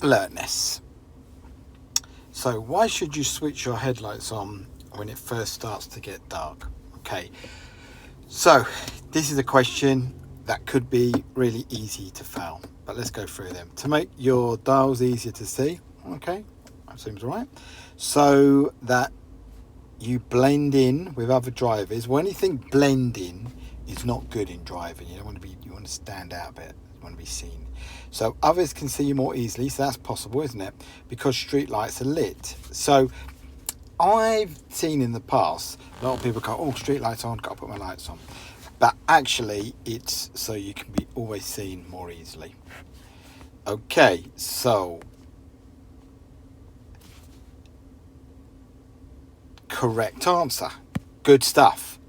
Alertness. So why should you switch your headlights on when it first starts to get dark? Okay, so this is a question that could be really easy to fail, but let's go through them. To make your dials easier to see, okay, that seems all right, so that you blend in with other drivers. Well, anything blending is not good in driving. You want to stand out a bit. You want to be seen. So others can see you more easily. So that's possible, isn't it? Because street lights are lit. So I've seen in the past a lot of people go, "Oh, street lights on, got to put my lights on." But actually, it's so you can be always seen more easily. Okay, so correct answer. Good stuff.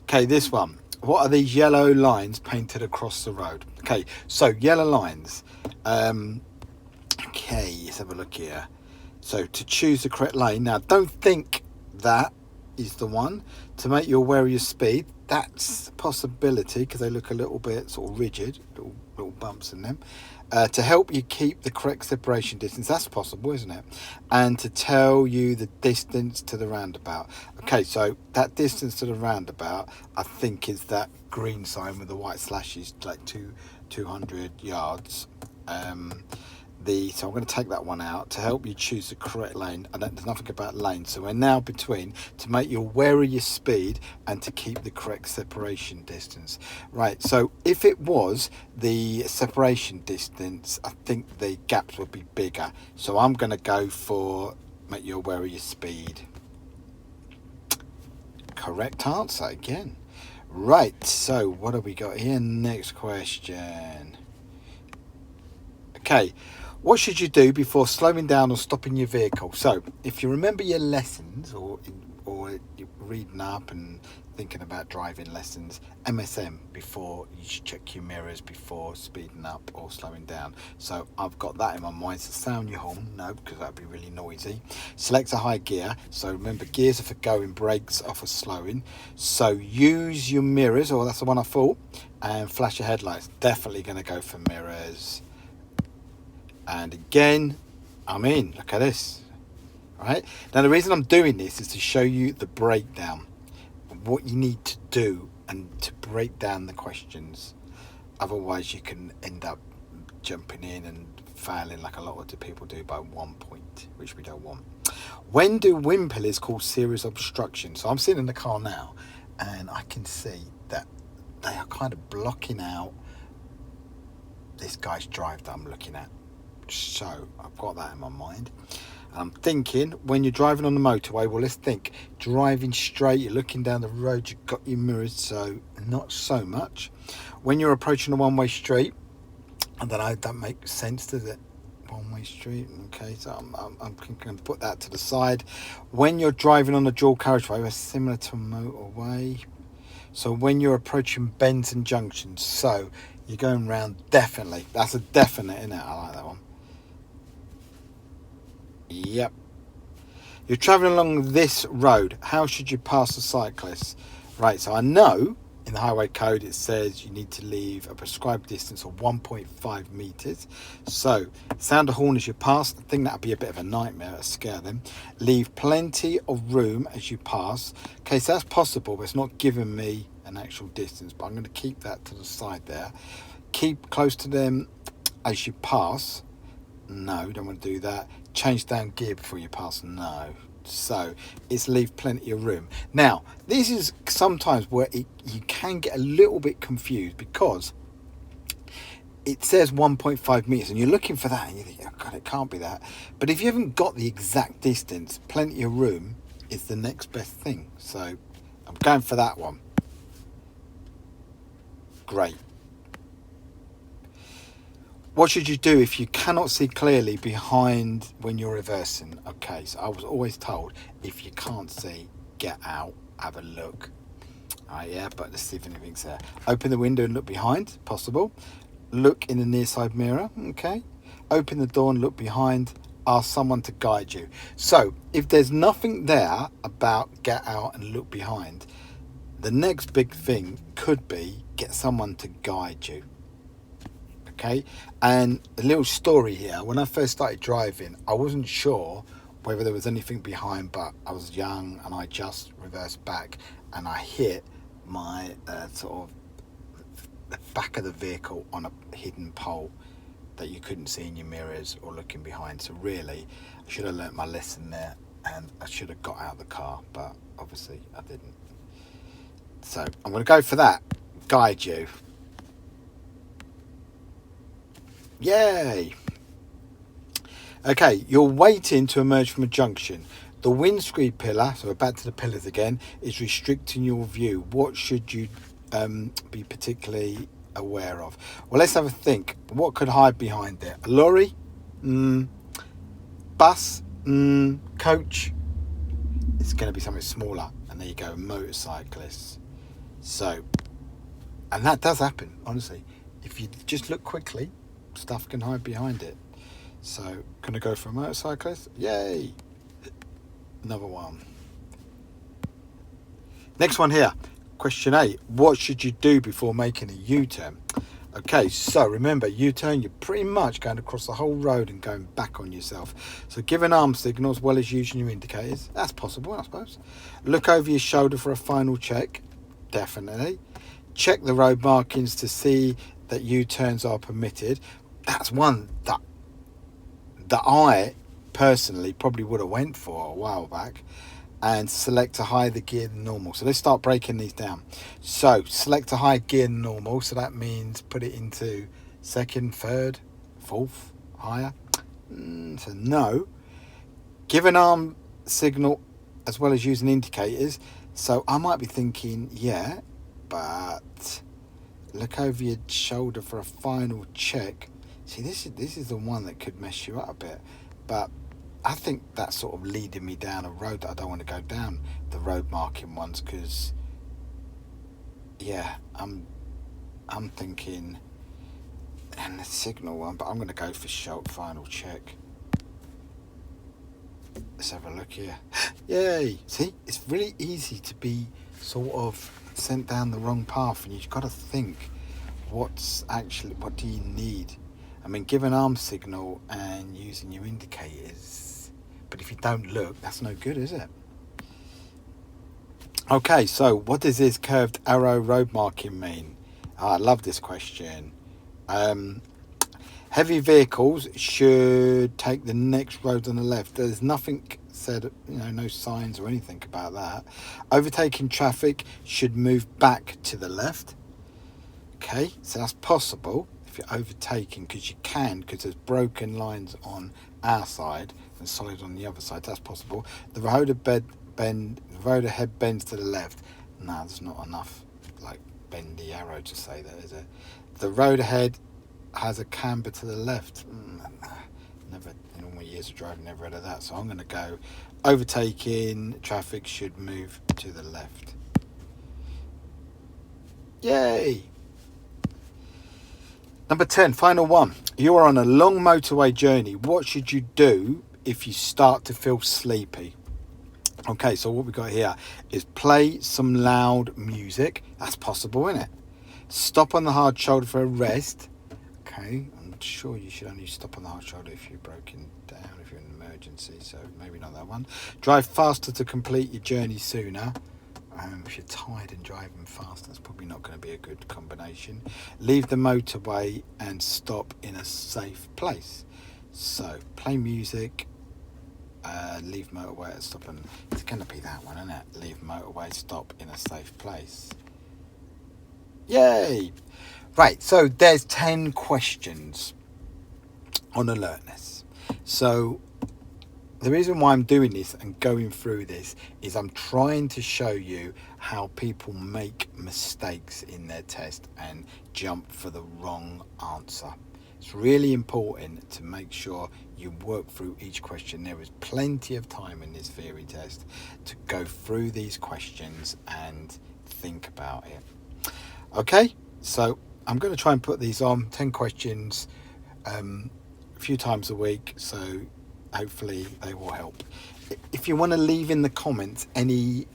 Okay, this one. What are these yellow lines painted across the road? Okay, so yellow lines. Okay, let's have a look here. So to choose the correct lane. Now, don't think that is the one. To make you aware of your speed, that's a possibility because they look a little bit sort of rigid, little bumps in them. To help you keep the correct separation distance, that's possible, isn't it? And to tell you the distance to the roundabout. Okay, so that distance to the roundabout, I think, is that green sign with the white slashes, like 200 yards. So I'm going to take that one out to help you choose the correct lane. There's nothing about lanes, so we're now between to make you aware of your speed and to keep the correct separation distance. Right, so if it was the separation distance, I think the gaps would be bigger. So I'm going to go for make you aware of your speed. Correct answer again. Right, so what have we got here? Next question. Okay. What should you do before slowing down or stopping your vehicle? So, if you remember your lessons or you're reading up and thinking about driving lessons, MSM before you should check your mirrors before speeding up or slowing down. So I've got that in my mind. So sound your horn, no, because that'd be really noisy. Select a high gear. So remember, gears are for going, brakes are for slowing. So use your mirrors, or that's the one I thought, and flash your headlights. Definitely going to go for mirrors. And again, I'm in. Look at this. All right. Now, the reason I'm doing this is to show you the breakdown, what you need to do, and to break down the questions. Otherwise, you can end up jumping in and failing like a lot of the people do by 1 point, which we don't want. When do wind pillars cause serious obstruction? So I'm sitting in the car now, and I can see that they are kind of blocking out this guy's drive that I'm looking at. So I've got that in my mind. I'm thinking when you're driving on the motorway, well, let's think driving straight, you're looking down the road, you've got your mirrors, so not so much. When you're approaching a one-way street, I don't know, that makes sense, does it? One-way street, okay, so I'm going to put that to the side. When you're driving on a dual carriageway, we're similar to a motorway. So when you're approaching bends and junctions, so you're going round, definitely. That's a definite, isn't it? I like that one. Yep. You're travelling along this road. How should you pass the cyclists? Right, so I know in the highway code it says you need to leave a prescribed distance of 1.5 metres. So sound a horn as you pass. I think that would be a bit of a nightmare. That'll scare them. Leave plenty of room as you pass. Okay, so that's possible, but it's not giving me an actual distance. But I'm going to keep that to the side there. Keep close to them as you pass. No, don't want to do that. Change down gear before you pass. No. So it's leave plenty of room. Now, this is sometimes where you can get a little bit confused because it says 1.5 meters and you're looking for that and you think, oh God, it can't be that. But if you haven't got the exact distance, plenty of room is the next best thing. So I'm going for that one. Great. What should you do if you cannot see clearly behind when you're reversing? Okay, so I was always told if you can't see, get out, have a look. Yeah, but let's see if anything's there. Open the window and look behind, possible. Look in the near side mirror, okay. Open the door and look behind. Ask someone to guide you. So if there's nothing there about get out and look behind, the next big thing could be get someone to guide you. Okay, and a little story here. When I first started driving, I wasn't sure whether there was anything behind, but I was young and I just reversed back and I hit my sort of the back of the vehicle on a hidden pole that you couldn't see in your mirrors or looking behind. So really, I should have learnt my lesson there, and I should have got out of the car, but obviously I didn't. So I'm going to go for that. Guide you. Yay! Okay, you're waiting to emerge from a junction. The windscreen pillar, so we're back to the pillars again, is restricting your view. What should you be particularly aware of? Well, let's have a think. What could hide behind there? A lorry? Bus? Coach? It's going to be something smaller. And there you go, motorcyclists. So, and that does happen, honestly. If you just look quickly, stuff can hide behind it. So, going to go for a motorcyclist? Yay! Another one. Next one here. Question 8. What should you do before making a U-turn? Okay, so remember, U-turn, you're pretty much going across the whole road and going back on yourself. So give an arm signal as well as using your indicators. That's possible, I suppose. Look over your shoulder for a final check. Definitely. Check the road markings to see that U-turns are permitted. That's one that I personally probably would have went for a while back. And select a higher gear than normal. So let's start breaking these down. So select a higher gear than normal. So that means put it into second, third, fourth, higher. So no. Give an arm signal as well as using indicators. So I might be thinking, yeah, but look over your shoulder for a final check. See, this is the one that could mess you up a bit. But I think that's sort of leading me down a road that I don't want to go down, the road marking ones, because yeah, I'm thinking, and the signal one, but I'm going to go for final check. Let's have a look here. Yay! See, it's really easy to be sort of sent down the wrong path, and you've got to think, what do you need? I mean, give an arm signal and using your indicators. But if you don't look, that's no good, is it? Okay, so what does this curved arrow road marking mean? I love this question. Heavy vehicles should take the next road on the left. There's nothing said, no signs or anything about that. Overtaking traffic should move back to the left. Okay, so that's possible if you're overtaking, because there's broken lines on our side and solid on the other side. That's possible. The road ahead bends to the left. No, there's not enough bend the arrow to say that, is it? The road ahead has a camber to the left. Never, in all my years of driving, never heard of that. So I'm going to go overtaking traffic should move to the left. Yay! Number 10, final one. You are on a long motorway journey. What should you do if you start to feel sleepy? Okay, so what we got here is play some loud music. That's possible, isn't it? Stop on the hard shoulder for a rest. Okay, I'm sure you should only stop on the hard shoulder if you're broken down, if you're in an emergency, so maybe not that one. Drive faster to complete your journey sooner. If you're tired and driving fast, that's probably not going to be a good combination. Leave the motorway and stop in a safe place. So play music, leave motorway and stop, and it's going to be that one, isn't it? Leave motorway, stop in a safe place. Yay! Right, so there's 10 questions on alertness. So the reason why I'm doing this and going through this is I'm trying to show you how people make mistakes in their test and jump for the wrong answer. It's really important to make sure you work through each question. There is plenty of time in this theory test to go through these questions and think about it. Okay, so I'm going to try and put these on 10 questions a few times a week, so hopefully they will help. If you want to leave in the comments any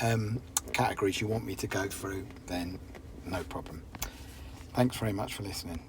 categories you want me to go through, then no problem. Thanks very much for listening.